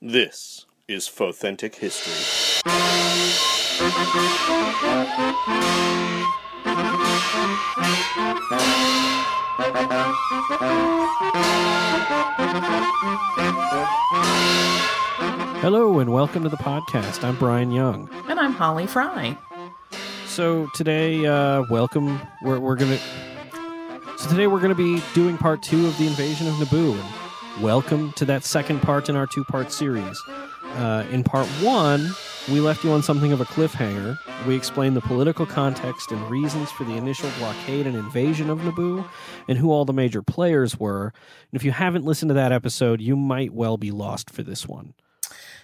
This is Faux-Authentic History. Hello and welcome to the podcast. I'm Bryan Young. And I'm Holly Fry. So today, welcome. Today we're gonna be doing part 2 of the invasion of Naboo. And welcome to that second part in our 2-part series. In part 1, we left you on something of a cliffhanger. We explained the political context and reasons for the initial blockade and invasion of Naboo, and who all the major players were. And if you haven't listened to that episode, you might well be lost for this one.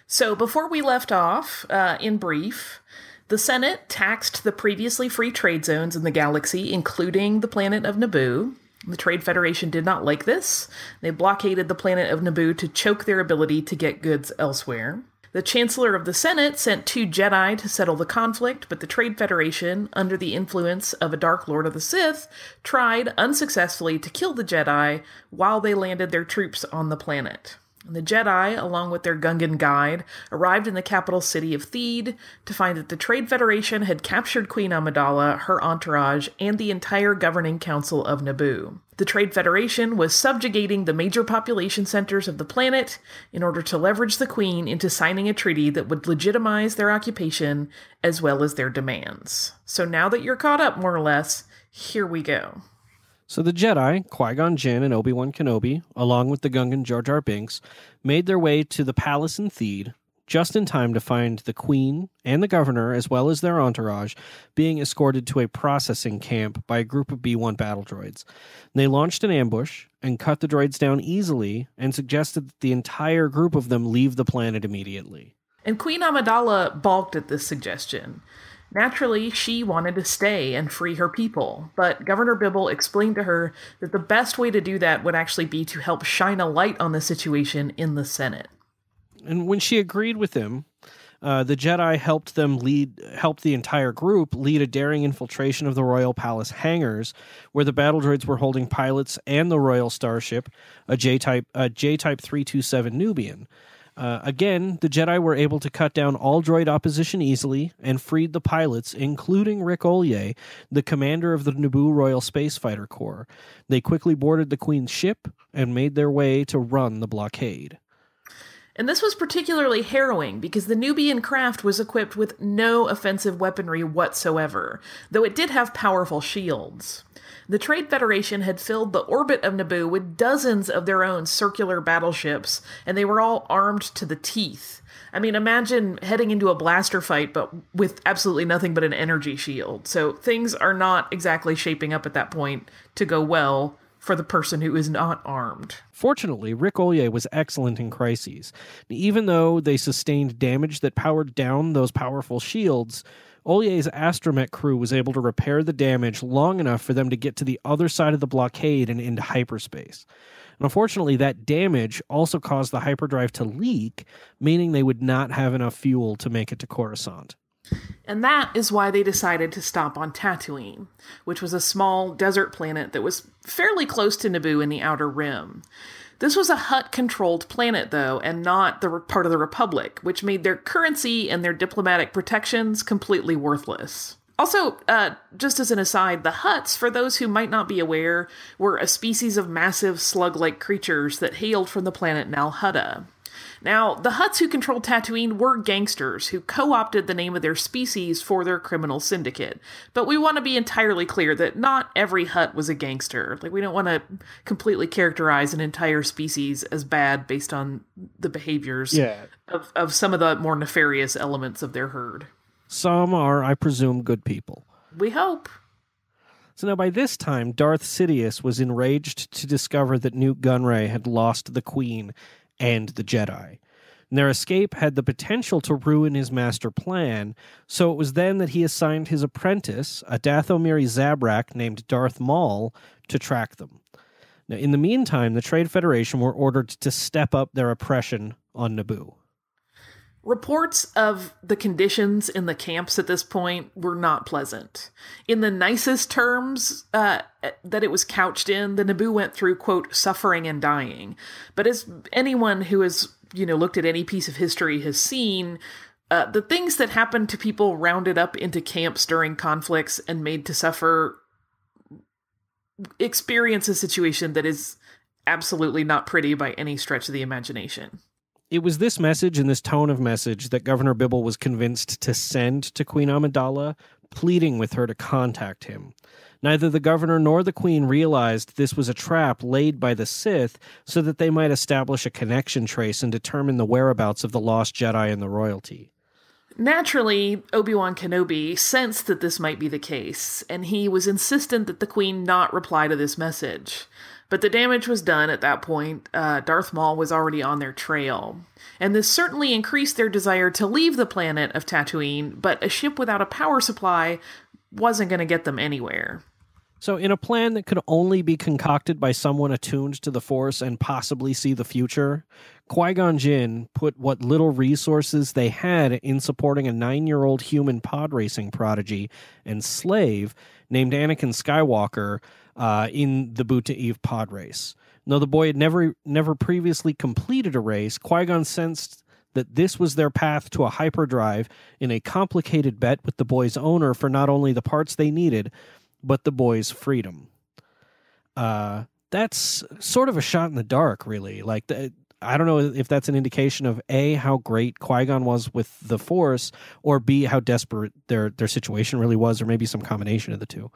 So before we left off, in brief, the Senate taxed the previously free trade zones in the galaxy, including the planet of Naboo. The Trade Federation did not like this. They blockaded the planet of Naboo to choke their ability to get goods elsewhere. The Chancellor of the Senate sent 2 Jedi to settle the conflict, but the Trade Federation, under the influence of a Dark Lord of the Sith, tried unsuccessfully to kill the Jedi while they landed their troops on the planet. The Jedi, along with their Gungan guide, arrived in the capital city of Theed to find that the Trade Federation had captured Queen Amidala, her entourage, and the entire governing council of Naboo. The Trade Federation was subjugating the major population centers of the planet in order to leverage the Queen into signing a treaty that would legitimize their occupation as well as their demands. So now that you're caught up, more or less, here we go. So the Jedi, Qui-Gon Jinn and Obi-Wan Kenobi, along with the Gungan Jar Jar Binks, made their way to the palace in Theed just in time to find the Queen and the Governor, as well as their entourage, being escorted to a processing camp by a group of B-1 battle droids. They launched an ambush and cut the droids down easily and suggested that the entire group of them leave the planet immediately. And Queen Amidala balked at this suggestion. Naturally, she wanted to stay and free her people, but Governor Bibble explained to her that the best way to do that would actually be to help shine a light on the situation in the Senate. And when she agreed with him, the Jedi helped the entire group lead a daring infiltration of the Royal Palace hangars, where the battle droids were holding pilots and the Royal Starship, a J-Type 327 Nubian. Again, the Jedi were able to cut down all droid opposition easily and freed the pilots, including Rick Ollier, the commander of the Naboo Royal Space Fighter Corps. They quickly boarded the Queen's ship and made their way to run the blockade. And this was particularly harrowing because the Nubian craft was equipped with no offensive weaponry whatsoever, though it did have powerful shields. The Trade Federation had filled the orbit of Naboo with dozens of their own circular battleships, and they were all armed to the teeth. I mean, imagine heading into a blaster fight, but with absolutely nothing but an energy shield. So things are not exactly shaping up at that point to go well for the person who is not armed. Fortunately, Rick Ollier was excellent in crises. Even though they sustained damage that powered down those powerful shields, Ollier's astromech crew was able to repair the damage long enough for them to get to the other side of the blockade and into hyperspace. And unfortunately, that damage also caused the hyperdrive to leak, meaning they would not have enough fuel to make it to Coruscant. And that is why they decided to stop on Tatooine, which was a small desert planet that was fairly close to Naboo in the Outer Rim. This was a Hutt-controlled planet, though, and not the part of the Republic, which made their currency and their diplomatic protections completely worthless. Also, just as an aside, the Hutts, for those who might not be aware, were a species of massive slug-like creatures that hailed from the planet Nal Hutta. Now, the Hutts who controlled Tatooine were gangsters who co-opted the name of their species for their criminal syndicate. But we want to be entirely clear that not every Hutt was a gangster. Like, we don't want to completely characterize an entire species as bad based on the behaviors of some of the more nefarious elements of their herd. Some are, I presume, good people. We hope. So now by this time, Darth Sidious was enraged to discover that Nute Gunray had lost the Queen and the Jedi. And their escape had the potential to ruin his master plan, so it was then that he assigned his apprentice, a Dathomiri Zabrak named Darth Maul, to track them. Now, in the meantime, the Trade Federation were ordered to step up their oppression on Naboo. Reports of the conditions in the camps at this point were not pleasant. In the nicest terms that it was couched in, the Naboo went through, quote, suffering and dying. But as anyone who has looked at any piece of history has seen, the things that happen to people rounded up into camps during conflicts and made to suffer experience a situation that is absolutely not pretty by any stretch of the imagination. It was this message and this tone of message that Governor Bibble was convinced to send to Queen Amidala, pleading with her to contact him. Neither the governor nor the queen realized this was a trap laid by the Sith so that they might establish a connection trace and determine the whereabouts of the lost Jedi and the royalty. Naturally, Obi-Wan Kenobi sensed that this might be the case, and he was insistent that the queen not reply to this message. But the damage was done at that point. Darth Maul was already on their trail. And this certainly increased their desire to leave the planet of Tatooine, but a ship without a power supply wasn't going to get them anywhere. So in a plan that could only be concocted by someone attuned to the Force and possibly see the future, Qui-Gon Jinn put what little resources they had in supporting a 9-year-old human pod racing prodigy and slave named Anakin Skywalker in the Boot to Eve pod race. Though the boy had never previously completed a race, Qui-Gon sensed that this was their path to a hyperdrive in a complicated bet with the boy's owner for not only the parts they needed, but the boy's freedom. That's sort of a shot in the dark, really. I don't know if that's an indication of A, how great Qui-Gon was with the Force, or B, how desperate their situation really was, or maybe some combination of the two.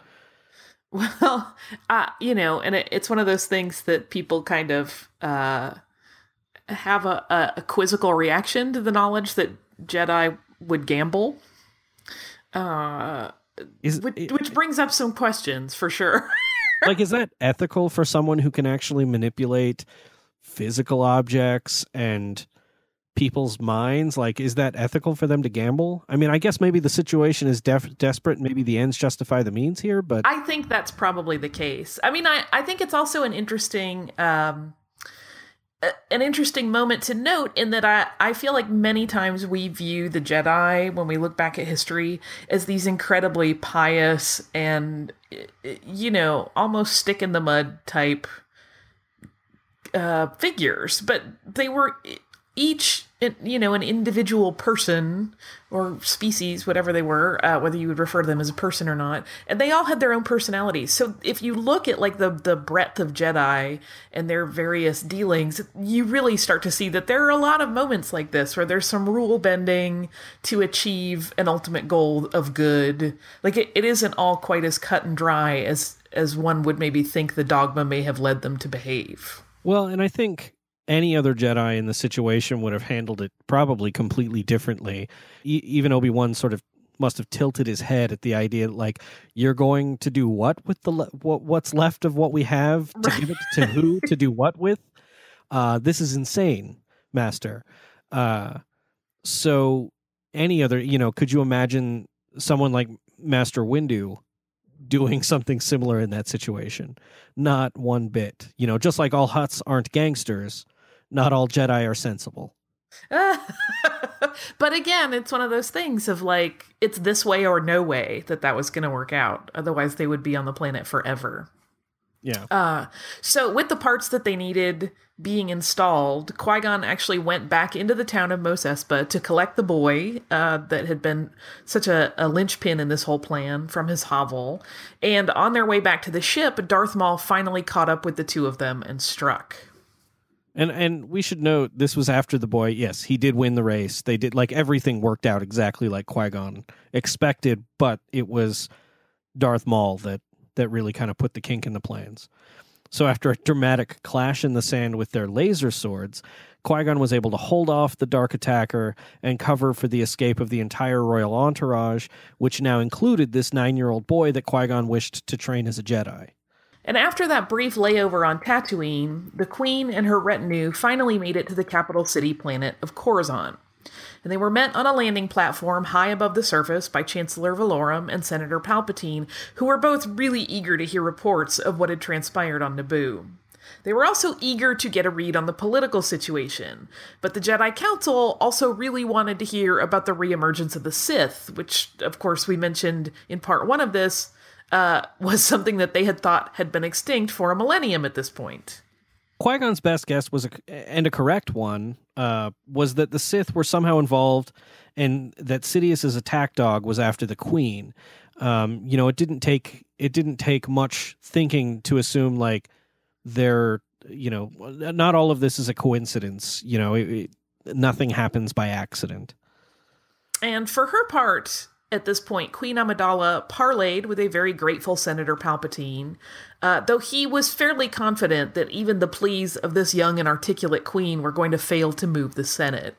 Well, and it's one of those things that people kind of have a quizzical reaction to the knowledge that Jedi would gamble. Which brings up some questions, for sure. Is that ethical for someone who can actually manipulate physical objects and people's minds? Is that ethical for them to gamble? I mean, I guess maybe the situation is desperate. Maybe the ends justify the means here, but... I think that's probably the case. I mean, I think it's also an interesting moment to note in that I feel like many times we view the Jedi, when we look back at history, as these incredibly pious and, almost stick in the mud type figures. But they were each, an individual person or species, whatever they were, whether you would refer to them as a person or not, and they all had their own personalities. So if you look at the breadth of Jedi and their various dealings, you really start to see that there are a lot of moments like this where there's some rule bending to achieve an ultimate goal of good. It isn't all quite as cut and dry as one would maybe think the dogma may have led them to behave. Well, and I think any other Jedi in the situation would have handled it probably completely differently. Even Obi-Wan sort of must have tilted his head at the idea you're going to do what with what's left of what we have, to give it to who, to do what with? This is insane, Master. So any other, could you imagine someone like Master Windu doing something similar in that situation? Not one bit. Just like all Hutts aren't gangsters, not all Jedi are sensible. But again, it's one of those things of it's this way or no way that was going to work out. Otherwise, they would be on the planet forever. Yeah. So with the parts that they needed being installed, Qui-Gon actually went back into the town of Mos Espa to collect the boy that had been such a linchpin in this whole plan from his hovel. And on their way back to the ship, Darth Maul finally caught up with the two of them and struck. And we should note, this was after the boy, yes, he did win the race. They did, everything worked out exactly like Qui-Gon expected, but it was Darth Maul that really kind of put the kink in the plans. So after a dramatic clash in the sand with their laser swords, Qui-Gon was able to hold off the Dark Attacker and cover for the escape of the entire royal entourage, which now included this 9-year-old boy that Qui-Gon wished to train as a Jedi. And after that brief layover on Tatooine, the Queen and her retinue finally made it to the capital city planet of Coruscant. And they were met on a landing platform high above the surface by Chancellor Valorum and Senator Palpatine, who were both really eager to hear reports of what had transpired on Naboo. They were also eager to get a read on the political situation, but the Jedi Council also really wanted to hear about the re-emergence of the Sith, which, of course, we mentioned in part 1 of this, was something that they had thought had been extinct for a millennium at this point. Qui-Gon's best guess was, and a correct one, was that the Sith were somehow involved and that Sidious's attack dog was after the Queen. It didn't take much thinking to assume like not all of this is a coincidence. Nothing happens by accident. And for her part, at this point, Queen Amidala parlayed with a very grateful Senator Palpatine, though he was fairly confident that even the pleas of this young and articulate queen were going to fail to move the Senate.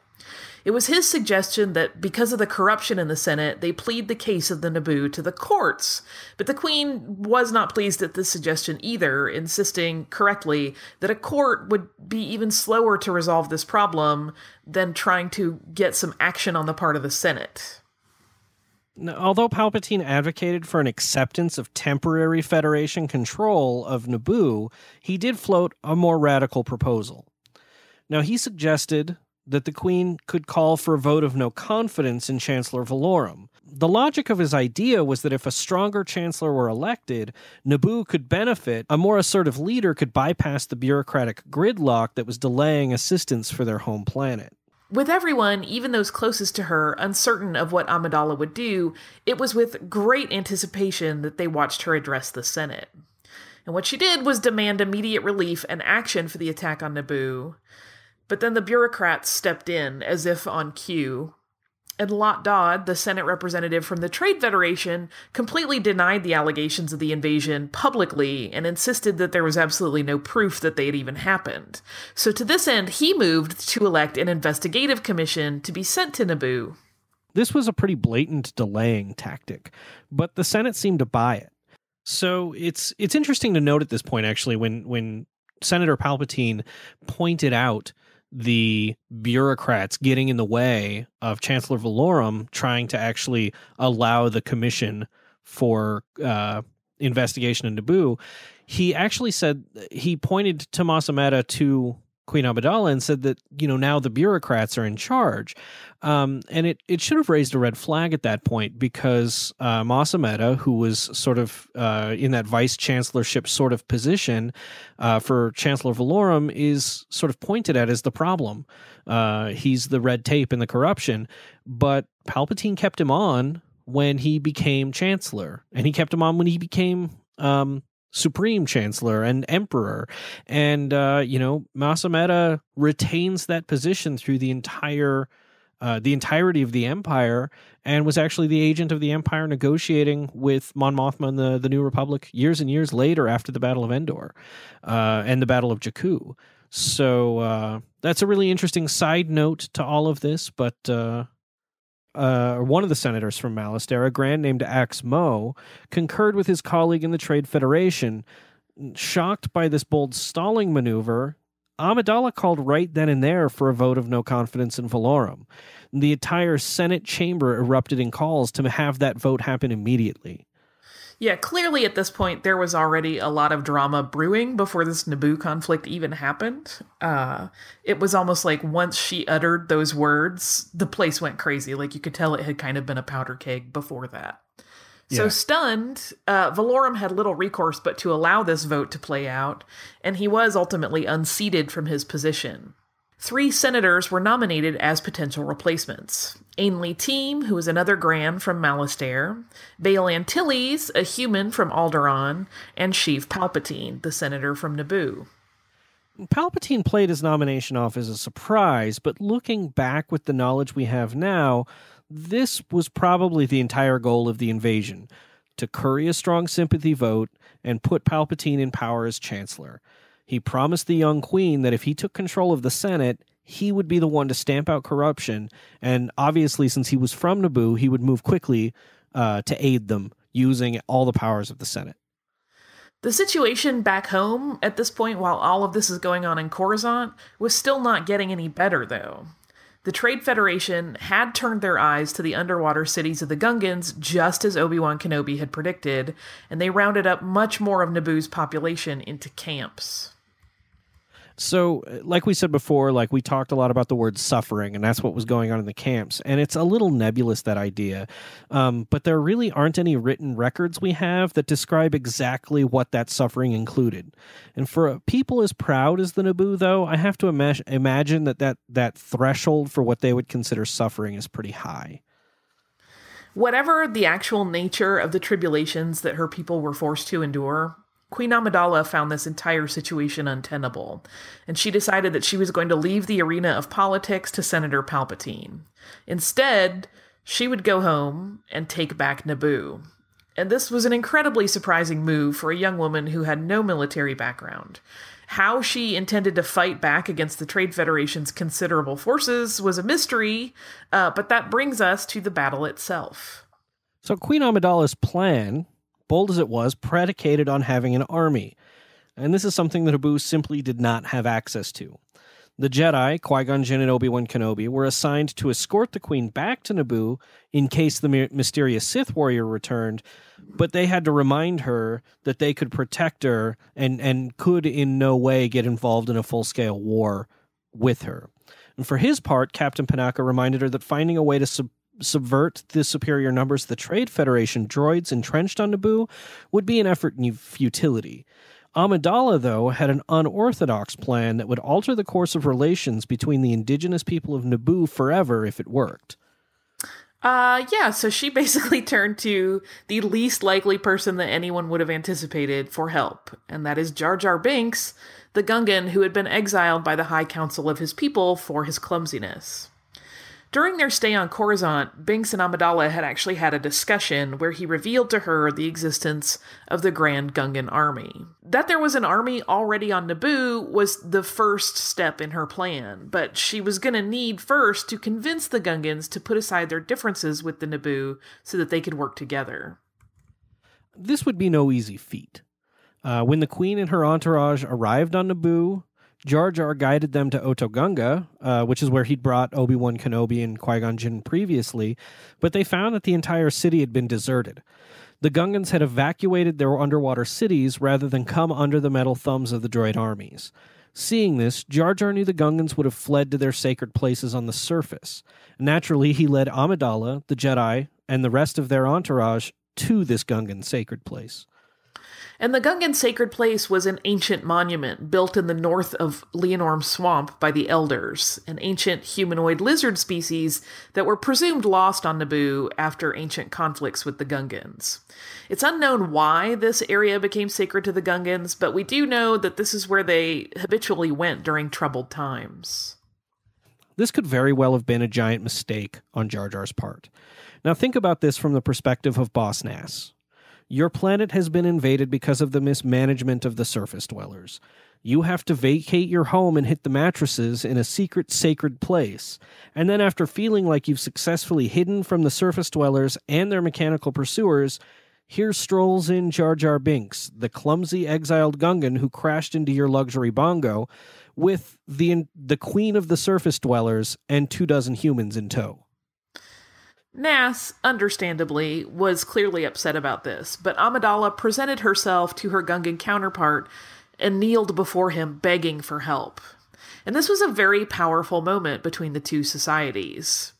It was his suggestion that because of the corruption in the Senate, they plead the case of the Naboo to the courts. But the Queen was not pleased at this suggestion either, insisting correctly that a court would be even slower to resolve this problem than trying to get some action on the part of the Senate. Now, although Palpatine advocated for an acceptance of temporary Federation control of Naboo, he did float a more radical proposal. Now, he suggested that the Queen could call for a vote of no confidence in Chancellor Valorum. The logic of his idea was that if a stronger Chancellor were elected, Naboo could benefit, a more assertive leader could bypass the bureaucratic gridlock that was delaying assistance for their home planet. With everyone, even those closest to her, uncertain of what Amidala would do, it was with great anticipation that they watched her address the Senate. And what she did was demand immediate relief and action for the attack on Naboo. But then the bureaucrats stepped in, as if on cue. And Lot Dodd, the Senate representative from the Trade Federation, completely denied the allegations of the invasion publicly and insisted that there was absolutely no proof that they had even happened. So to this end, he moved to elect an investigative commission to be sent to Naboo. This was a pretty blatant delaying tactic, but the Senate seemed to buy it. So it's interesting to note at this point, actually, when Senator Palpatine pointed out the bureaucrats getting in the way of Chancellor Valorum trying to actually allow the commission for investigation in Naboo, he actually said, he pointed to Mas Amedda to Queen Amidala and said that, now the bureaucrats are in charge. And it should have raised a red flag at that point because Mas Amedda, who was sort of in that vice chancellorship sort of position for Chancellor Valorum, is sort of pointed at as the problem. He's the red tape and the corruption. But Palpatine kept him on when he became chancellor, and he kept him on when he became Supreme Chancellor and Emperor. And, Mas Amedda retains that position through the entirety of the Empire, and was actually the agent of the Empire negotiating with Mon Mothma and the New Republic years and years later after the Battle of Endor and the Battle of Jakku. So that's a really interesting side note to all of this, but one of the senators from Malastare, a Grand named Ax Mo, concurred with his colleague in the Trade Federation. Shocked by this bold stalling maneuver, Amidala called right then and there for a vote of no confidence in Valorum. The entire Senate chamber erupted in calls to have that vote happen immediately. Yeah, clearly at this point there was already a lot of drama brewing before this Naboo conflict even happened. It was almost like once she uttered those words, the place went crazy. Like you could tell it had kind of been a powder keg before that. So stunned, Valorum had little recourse but to allow this vote to play out, and he was ultimately unseated from his position. 3 senators were nominated as potential replacements. Ainley Team, who was another Gran from Malastare, Bail Antilles, a human from Alderaan, and Sheev Palpatine, the senator from Naboo. Palpatine played his nomination off as a surprise, but looking back with the knowledge we have now, this was probably the entire goal of the invasion, to curry a strong sympathy vote and put Palpatine in power as Chancellor. He promised the young queen that if he took control of the Senate, he would be the one to stamp out corruption, and obviously since he was from Naboo, he would move quickly to aid them, using all the powers of the Senate. The situation back home at this point, while all of this is going on in Coruscant, was still not getting any better, though. The Trade Federation had turned their eyes to the underwater cities of the Gungans, just as Obi-Wan Kenobi had predicted, and they rounded up much more of Naboo's population into camps. So, like we said before, like we talked a lot about the word suffering, and that's what was going on in the camps. And it's a little nebulous, that idea. But there really aren't any written records we have that describe exactly what that suffering included. And for people as proud as the Naboo, though, I have to imagine that threshold for what they would consider suffering is pretty high. Whatever the actual nature of the tribulations that her people were forced to endure, Queen Amidala found this entire situation untenable, and she decided that she was going to leave the arena of politics to Senator Palpatine. Instead, she would go home and take back Naboo. And this was an incredibly surprising move for a young woman who had no military background. How she intended to fight back against the Trade Federation's considerable forces was a mystery, but that brings us to the battle itself. So Queen Amidala's plan, bold as it was, predicated on having an army. And this is something that Naboo simply did not have access to. The Jedi, Qui-Gon Jinn and Obi-Wan Kenobi, were assigned to escort the Queen back to Naboo in case the mysterious Sith warrior returned, but they had to remind her that they could protect her and could in no way get involved in a full-scale war with her. And for his part, Captain Panaka reminded her that finding a way to subvert the superior numbers of the Trade Federation droids entrenched on Naboo would be an effort in futility. Amidala, though, had an unorthodox plan that would alter the course of relations between the indigenous people of Naboo forever if it worked. So she basically turned to the least likely person that anyone would have anticipated for help, and that is Jar Jar Binks, the Gungan who had been exiled by the High Council of his people for his clumsiness. During their stay on Coruscant, Binks and Amidala had actually had a discussion where he revealed to her the existence of the Grand Gungan Army. That there was an army already on Naboo was the first step in her plan, but she was going to need first to convince the Gungans to put aside their differences with the Naboo so that they could work together. This would be no easy feat. When the Queen and her entourage arrived on Naboo, Jar Jar guided them to Otoh Gunga, which is where he'd brought Obi-Wan Kenobi and Qui-Gon Jinn previously, but they found that the entire city had been deserted. The Gungans had evacuated their underwater cities rather than come under the metal thumbs of the droid armies. Seeing this, Jar Jar knew the Gungans would have fled to their sacred places on the surface. Naturally, he led Amidala, the Jedi, and the rest of their entourage to this Gungan sacred place. And the Gungan Sacred Place was an ancient monument built in the north of Leonorm Swamp by the Elders, an ancient humanoid lizard species that were presumed lost on Naboo after ancient conflicts with the Gungans. It's unknown why this area became sacred to the Gungans, but we do know that this is where they habitually went during troubled times. This could very well have been a giant mistake on Jar Jar's part. Now think about this from the perspective of Boss Nass. Your planet has been invaded because of the mismanagement of the surface dwellers. You have to vacate your home and hit the mattresses in a secret sacred place. And then after feeling like you've successfully hidden from the surface dwellers and their mechanical pursuers, here strolls in Jar Jar Binks, the clumsy exiled Gungan who crashed into your luxury bongo, with the queen of the surface dwellers and 24 humans in tow. Nass, understandably, was clearly upset about this, but Amidala presented herself to her Gungan counterpart and kneeled before him begging for help. And this was a very powerful moment between the two societies.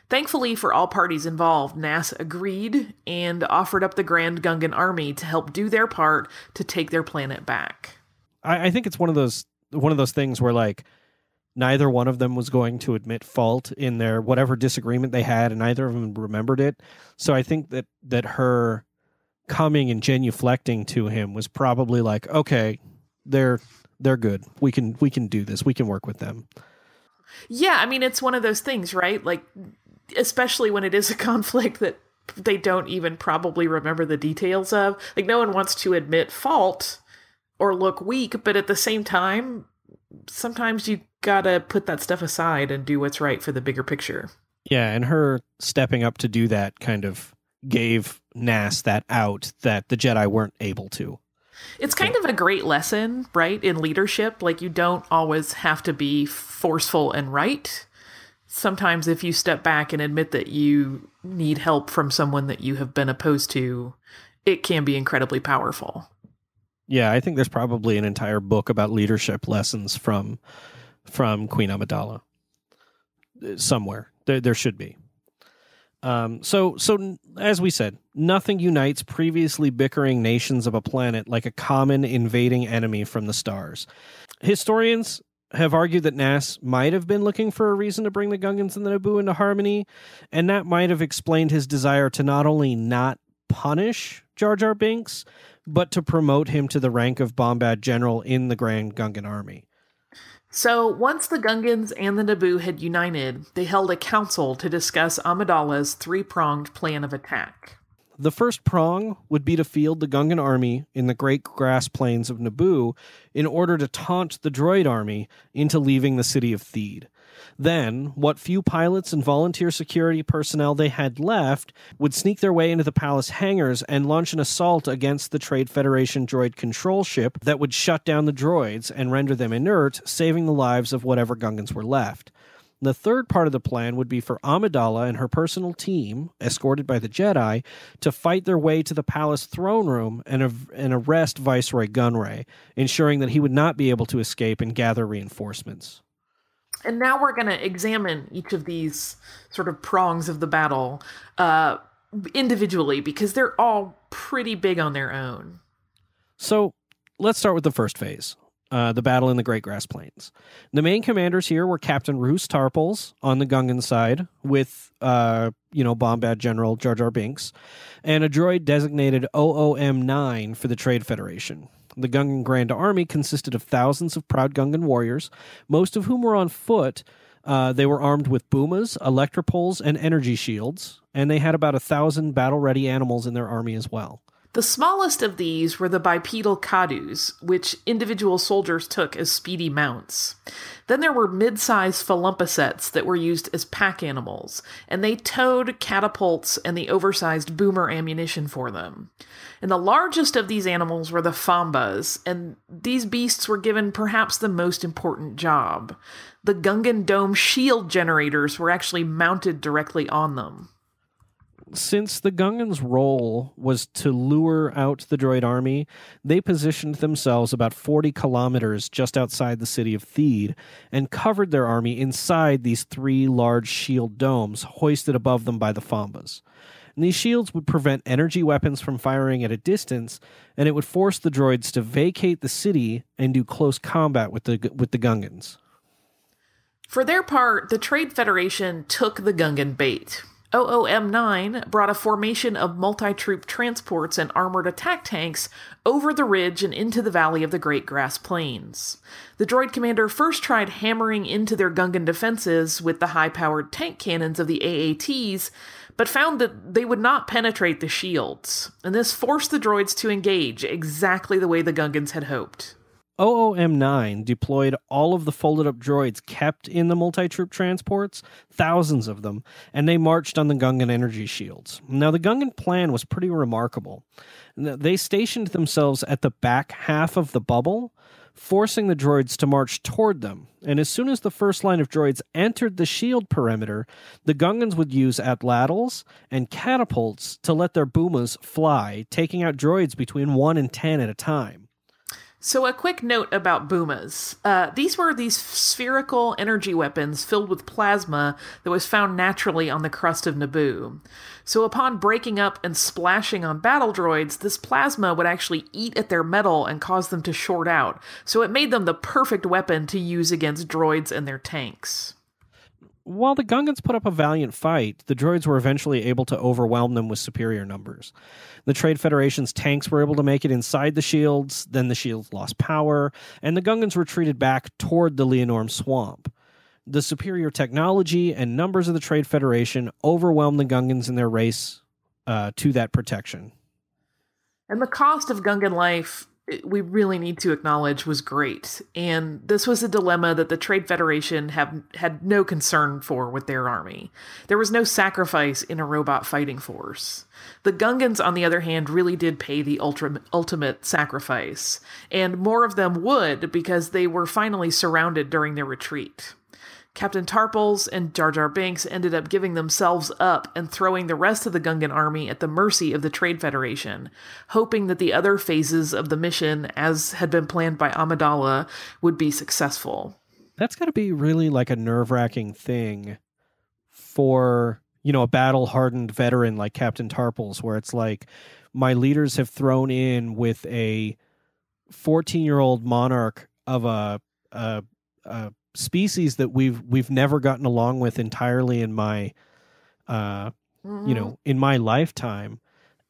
Thankfully for all parties involved, Nass agreed and offered up the Grand Gungan Army to help do their part to take their planet back. I think it's one of those things where, like, neither one of them was going to admit fault in their whatever disagreement they had, and neither of them remembered it. So I think that her coming and genuflecting to him was probably like, okay, they're good. We can do this. We can work with them. Yeah, I mean, it's one of those things, right? Like, especially when it is a conflict that they don't even probably remember the details of. Like, no one wants to admit fault or look weak, but at the same time, sometimes you gotta put that stuff aside and do what's right for the bigger picture. Yeah, and her stepping up to do that kind of gave Nass that out that the Jedi weren't able to. It's kind of a great lesson, right, in leadership. Like, you don't always have to be forceful and right. Sometimes if you step back and admit that you need help from someone that you have been opposed to, it can be incredibly powerful. Yeah, I think there's probably an entire book about leadership lessons from Queen Amidala somewhere. There should be. So as we said, nothing unites previously bickering nations of a planet like a common invading enemy from the stars. Historians have argued that Nass might have been looking for a reason to bring the Gungans and the Naboo into harmony, and that might have explained his desire to not only not punish Jar Jar Binks, but to promote him to the rank of Bombad General in the Grand Gungan Army. So, once the Gungans and the Naboo had united, they held a council to discuss Amidala's three-pronged plan of attack. The first prong would be to field the Gungan army in the great grass plains of Naboo in order to taunt the droid army into leaving the city of Theed. Then, what few pilots and volunteer security personnel they had left would sneak their way into the palace hangars and launch an assault against the Trade Federation droid control ship that would shut down the droids and render them inert, saving the lives of whatever Gungans were left. The third part of the plan would be for Amidala and her personal team, escorted by the Jedi, to fight their way to the palace throne room and arrest Viceroy Gunray, ensuring that he would not be able to escape and gather reinforcements. And now we're going to examine each of these sort of prongs of the battle individually, because they're all pretty big on their own. So let's start with the first phase. The battle in the Great Grass Plains. The main commanders here were Captain Roose Tarpals on the Gungan side with, Bombad General Jar Jar Binks, and a droid designated OOM-9 for the Trade Federation. The Gungan Grand Army consisted of thousands of proud Gungan warriors, most of whom were on foot. They were armed with boomas, electropoles, and energy shields, and they had about 1,000 battle-ready animals in their army as well. The smallest of these were the bipedal Kadus, which individual soldiers took as speedy mounts. Then there were mid-sized Philumpisets that were used as pack animals, and they towed catapults and the oversized boomer ammunition for them. And the largest of these animals were the Fombas, and these beasts were given perhaps the most important job. The Gungan Dome shield generators were actually mounted directly on them. Since the Gungans' role was to lure out the droid army, they positioned themselves about 40 kilometers just outside the city of Theed and covered their army inside these 3 large shield domes hoisted above them by the Fombas. And these shields would prevent energy weapons from firing at a distance, and it would force the droids to vacate the city and do close combat with the Gungans. For their part, the Trade Federation took the Gungan bait. OOM-9 brought a formation of multi-troop transports and armored attack tanks over the ridge and into the valley of the Great Grass Plains. The droid commander first tried hammering into their Gungan defenses with the high-powered tank cannons of the AATs, but found that they would not penetrate the shields, and this forced the droids to engage exactly the way the Gungans had hoped. OOM-9 deployed all of the folded-up droids kept in the multi-troop transports, thousands of them, and they marched on the Gungan energy shields. Now, the Gungan plan was pretty remarkable. They stationed themselves at the back half of the bubble, forcing the droids to march toward them. And as soon as the first line of droids entered the shield perimeter, the Gungans would use atlatls and catapults to let their boomas fly, taking out droids between 1 and 10 at a time. So a quick note about boomas. These were these spherical energy weapons filled with plasma that was found naturally on the crust of Naboo. So upon breaking up and splashing on battle droids, this plasma would actually eat at their metal and cause them to short out. So it made them the perfect weapon to use against droids and their tanks. While the Gungans put up a valiant fight, the droids were eventually able to overwhelm them with superior numbers. The Trade Federation's tanks were able to make it inside the shields, then the shields lost power, and the Gungans retreated back toward the Leonorm swamp. The superior technology and numbers of the Trade Federation overwhelmed the Gungans in their race to that protection. And the cost of Gungan life, we really need to acknowledge, was great. And this was a dilemma that the Trade Federation had no concern for with their army. There was no sacrifice in a robot fighting force. The Gungans, on the other hand, really did pay the ultimate sacrifice. And more of them would, because they were finally surrounded during their retreat. Captain Tarpals and Jar Jar Binks ended up giving themselves up and throwing the rest of the Gungan army at the mercy of the Trade Federation, hoping that the other phases of the mission, as had been planned by Amidala, would be successful. That's got to be really like a nerve-wracking thing for, a battle-hardened veteran like Captain Tarpals, where it's like, my leaders have thrown in with a 14-year-old monarch of a species that we've never gotten along with entirely in my in my lifetime,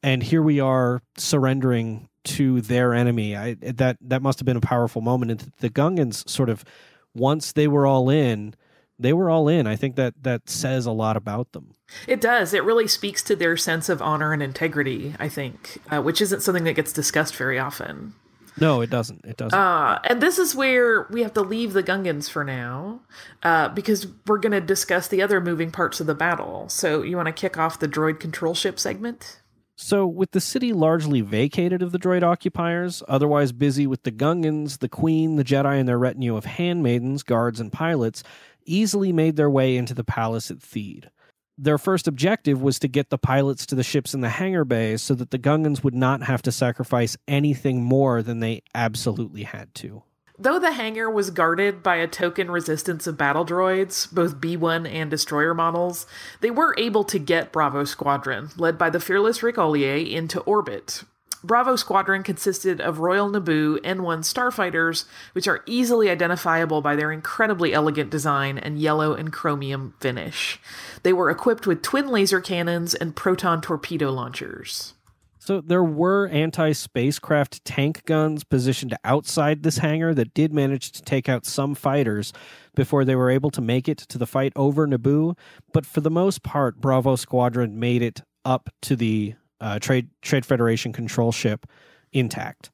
and here we are surrendering to their enemy. That must have been a powerful moment. And the Gungans sort of, once they were all in. I think that says a lot about them. It does. It really speaks to their sense of honor and integrity, I think, which isn't something that gets discussed very often. No, it doesn't. And this is where we have to leave the Gungans for now, because we're going to discuss the other moving parts of the battle. So you want to kick off the droid control ship segment? So with the city largely vacated of the droid occupiers, otherwise busy with the Gungans, the Queen, the Jedi, and their retinue of handmaidens, guards, and pilots easily made their way into the palace at Theed. Their first objective was to get the pilots to the ships in the hangar bays so that the Gungans would not have to sacrifice anything more than they absolutely had to. Though the hangar was guarded by a token resistance of battle droids, both B-1 and destroyer models, they were able to get Bravo Squadron, led by the fearless Rick Ollier, into orbit. Bravo Squadron consisted of Royal Naboo N1 starfighters, which are easily identifiable by their incredibly elegant design and yellow and chromium finish. They were equipped with twin laser cannons and proton torpedo launchers. So there were anti-spacecraft tank guns positioned outside this hangar that did manage to take out some fighters before they were able to make it to the fight over Naboo, but for the most part, Bravo Squadron made it up to the Trade Federation control ship intact.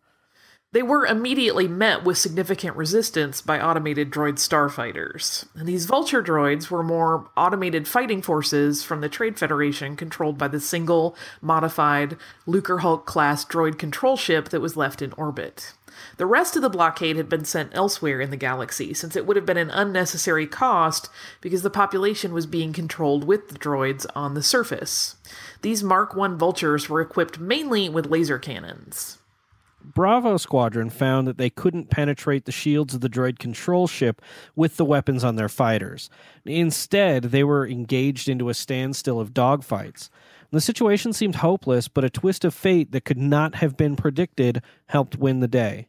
They were immediately met with significant resistance by automated droid starfighters. And these Vulture droids were more automated fighting forces from the Trade Federation controlled by the single, modified Lucrehulk-class droid control ship that was left in orbit. The rest of the blockade had been sent elsewhere in the galaxy, since it would have been an unnecessary cost because the population was being controlled with the droids on the surface. These Mark I Vultures were equipped mainly with laser cannons. Bravo Squadron found that they couldn't penetrate the shields of the droid control ship with the weapons on their fighters. Instead, they were engaged into a standstill of dogfights. The situation seemed hopeless, but a twist of fate that could not have been predicted helped win the day.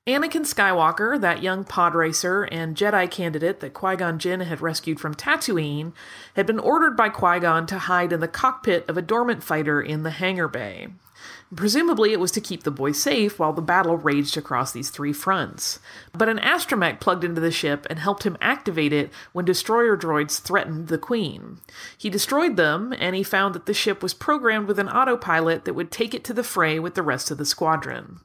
Anakin Skywalker, that young pod racer and Jedi candidate that Qui-Gon Jinn had rescued from Tatooine, had been ordered by Qui-Gon to hide in the cockpit of a dormant fighter in the hangar bay. Presumably, it was to keep the boy safe while the battle raged across these three fronts. But an astromech plugged into the ship and helped him activate it when destroyer droids threatened the Queen. He destroyed them, and he found that the ship was programmed with an autopilot that would take it to the fray with the rest of the squadron.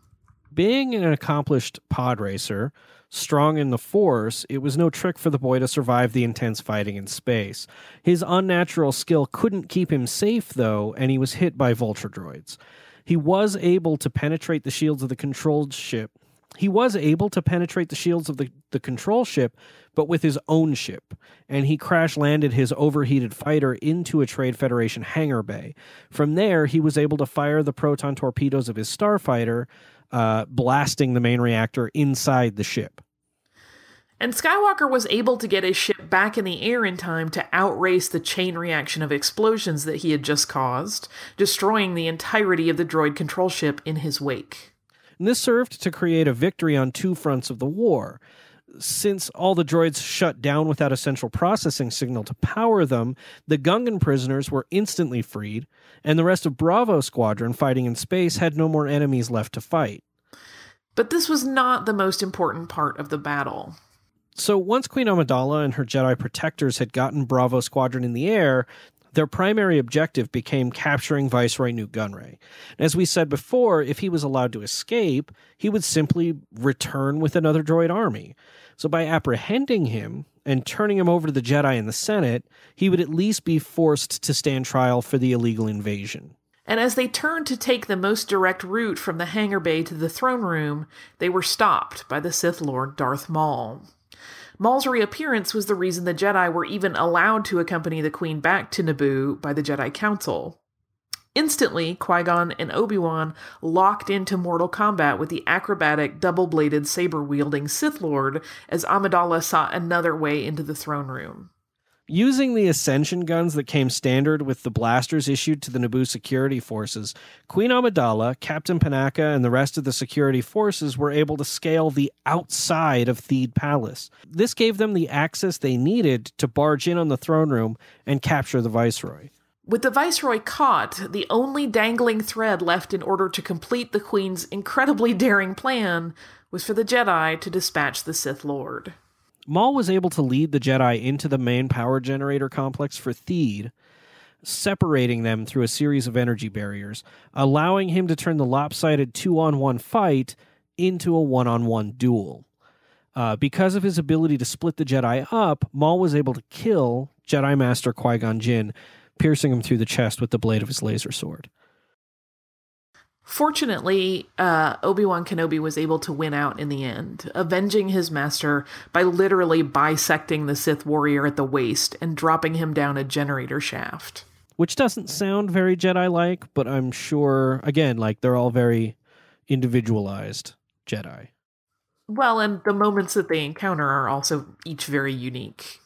Being an accomplished pod racer, strong in the Force, it was no trick for the boy to survive the intense fighting in space. His unnatural skill couldn't keep him safe, though, and he was hit by Vulture droids. He was able to penetrate the shields of the controlled ship. He was able to penetrate the shields of the control ship, but with his own ship, and he crash-landed his overheated fighter into a Trade Federation hangar bay. From there, he was able to fire the proton torpedoes of his starfighter, blasting the main reactor inside the ship. And Skywalker was able to get his ship back in the air in time to outrace the chain reaction of explosions that he had just caused, destroying the entirety of the droid control ship in his wake. And this served to create a victory on two fronts of the war. Since all the droids shut down without a central processing signal to power them, the Gungan prisoners were instantly freed, and the rest of Bravo Squadron fighting in space had no more enemies left to fight. But this was not the most important part of the battle. So once Queen Amidala and her Jedi protectors had gotten Bravo Squadron in the air, their primary objective became capturing Viceroy Nute Gunray. As we said before, if he was allowed to escape, he would simply return with another droid army. So by apprehending him and turning him over to the Jedi and the Senate, he would at least be forced to stand trial for the illegal invasion. And as they turned to take the most direct route from the hangar bay to the throne room, they were stopped by the Sith Lord Darth Maul. Maul's reappearance was the reason the Jedi were even allowed to accompany the Queen back to Naboo by the Jedi Council. Instantly, Qui-Gon and Obi-Wan locked into mortal combat with the acrobatic, double-bladed, saber-wielding Sith Lord as Amidala sought another way into the throne room. Using the Ascension guns that came standard with the blasters issued to the Naboo security forces, Queen Amidala, Captain Panaka, and the rest of the security forces were able to scale the outside of Theed Palace. This gave them the access they needed to barge in on the throne room and capture the Viceroy. With the Viceroy caught, the only dangling thread left in order to complete the Queen's incredibly daring plan was for the Jedi to dispatch the Sith Lord. Maul was able to lead the Jedi into the main power generator complex for Theed, separating them through a series of energy barriers, allowing him to turn the lopsided 2-on-1 fight into a 1-on-1 duel. Because of his ability to split the Jedi up, Maul was able to kill Jedi Master Qui-Gon Jinn, piercing him through the chest with the blade of his laser sword. Fortunately, Obi-Wan Kenobi was able to win out in the end, avenging his master by literally bisecting the Sith warrior at the waist and dropping him down a generator shaft. Which doesn't sound very Jedi-like, but I'm sure, again, like they're all very individualized Jedi. Well, and the moments that they encounter are also each very unique.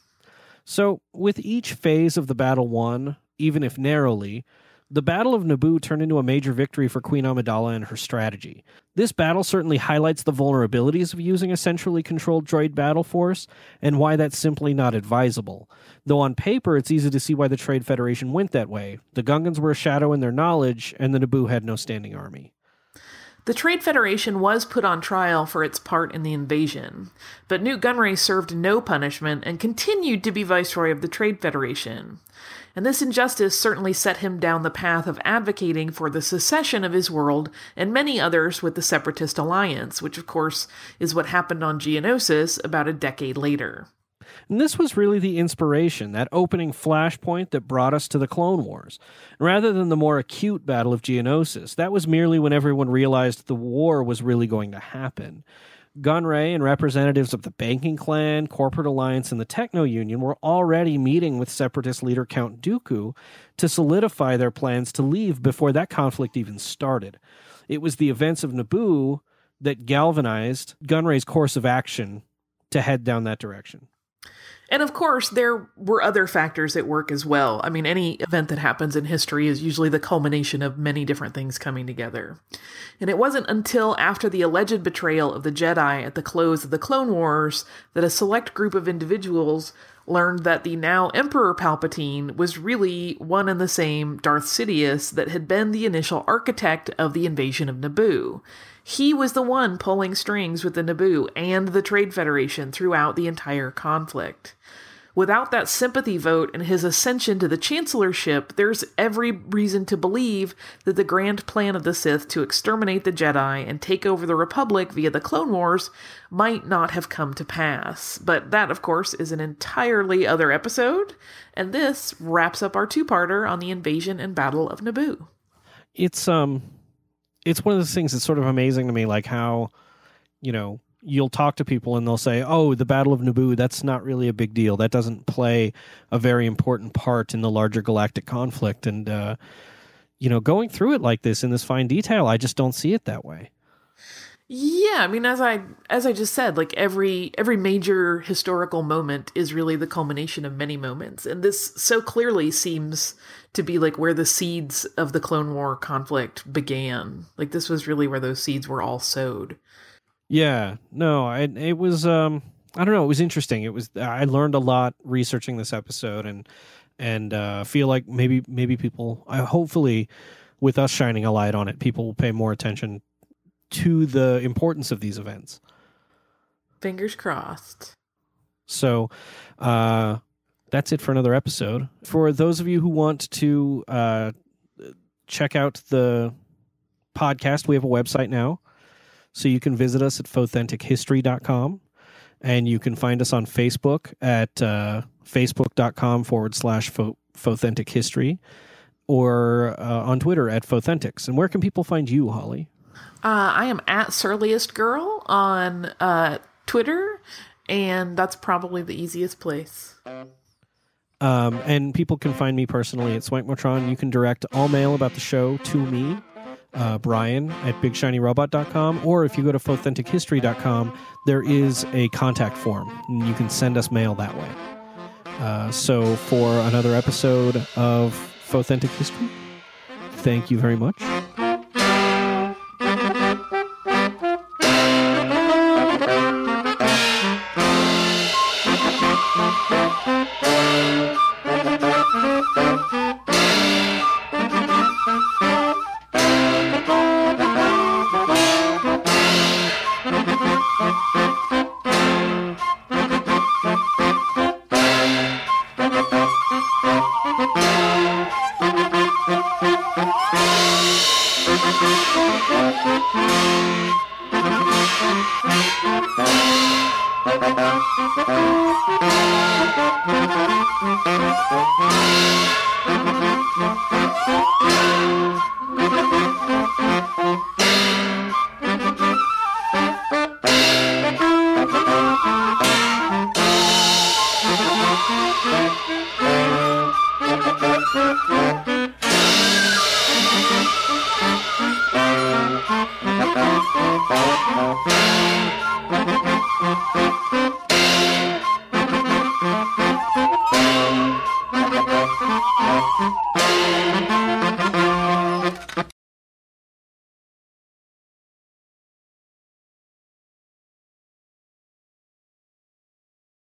So, with each phase of the battle won, even if narrowly, the Battle of Naboo turned into a major victory for Queen Amidala and her strategy. This battle certainly highlights the vulnerabilities of using a centrally controlled droid battle force, and why that's simply not advisable. Though on paper, it's easy to see why the Trade Federation went that way. The Gungans were a shadow in their knowledge, and the Naboo had no standing army. The Trade Federation was put on trial for its part in the invasion, but Newt Gunray served no punishment and continued to be Viceroy of the Trade Federation. And this injustice certainly set him down the path of advocating for the secession of his world and many others with the Separatist Alliance, which of course is what happened on Geonosis about a decade later. And this was really the inspiration, that opening flashpoint that brought us to the Clone Wars. Rather than the more acute Battle of Geonosis, that was merely when everyone realized the war was really going to happen. Gunray and representatives of the Banking Clan, Corporate Alliance, and the Techno Union were already meeting with Separatist leader Count Dooku to solidify their plans to leave before that conflict even started. It was the events of Naboo that galvanized Gunray's course of action to head down that direction. And of course, there were other factors at work as well. I mean, any event that happens in history is usually the culmination of many different things coming together. And it wasn't until after the alleged betrayal of the Jedi at the close of the Clone Wars that a select group of individuals learned that the now Emperor Palpatine was really one and the same Darth Sidious that had been the initial architect of the invasion of Naboo. He was the one pulling strings with the Naboo and the Trade Federation throughout the entire conflict. Without that sympathy vote and his ascension to the chancellorship, there's every reason to believe that the grand plan of the Sith to exterminate the Jedi and take over the Republic via the Clone Wars might not have come to pass. But that, of course, is an entirely other episode, and this wraps up our two-parter on the invasion and battle of Naboo. It's one of those things that's sort of amazing to me, like how, you'll talk to people and they'll say, oh, the Battle of Naboo, that's not really a big deal. That doesn't play a very important part in the larger galactic conflict. And, going through it like this in this fine detail, I just don't see it that way. Yeah, I mean, as I just said, like every major historical moment is really the culmination of many moments. And this so clearly seems to be like where the seeds of the Clone War conflict began. Like this was really where those seeds were all sowed. Yeah, no, it was, I don't know, it was interesting. I learned a lot researching this episode and feel like maybe people, hopefully with us shining a light on it, people will pay more attention to the importance of these events. Fingers crossed. So, that's it for another episode. For those of you who want to check out the podcast, we have a website now. So you can visit us at fauthentichistory.com, and you can find us on Facebook at facebook.com/fauthentichistory, or on Twitter at Fauthentics. And where can people find you, Holly? I am at Surliest Girl on Twitter, And that's probably the easiest place. And people can find me personally at Swankmotron. You can direct all mail about the show to me, Bryan, at BigShinyRobot.com, or if you go to FAUTHENTICHistory.com, there is a contact form, and you can send us mail that way. So for another episode of Fauthentic History, thank you very much.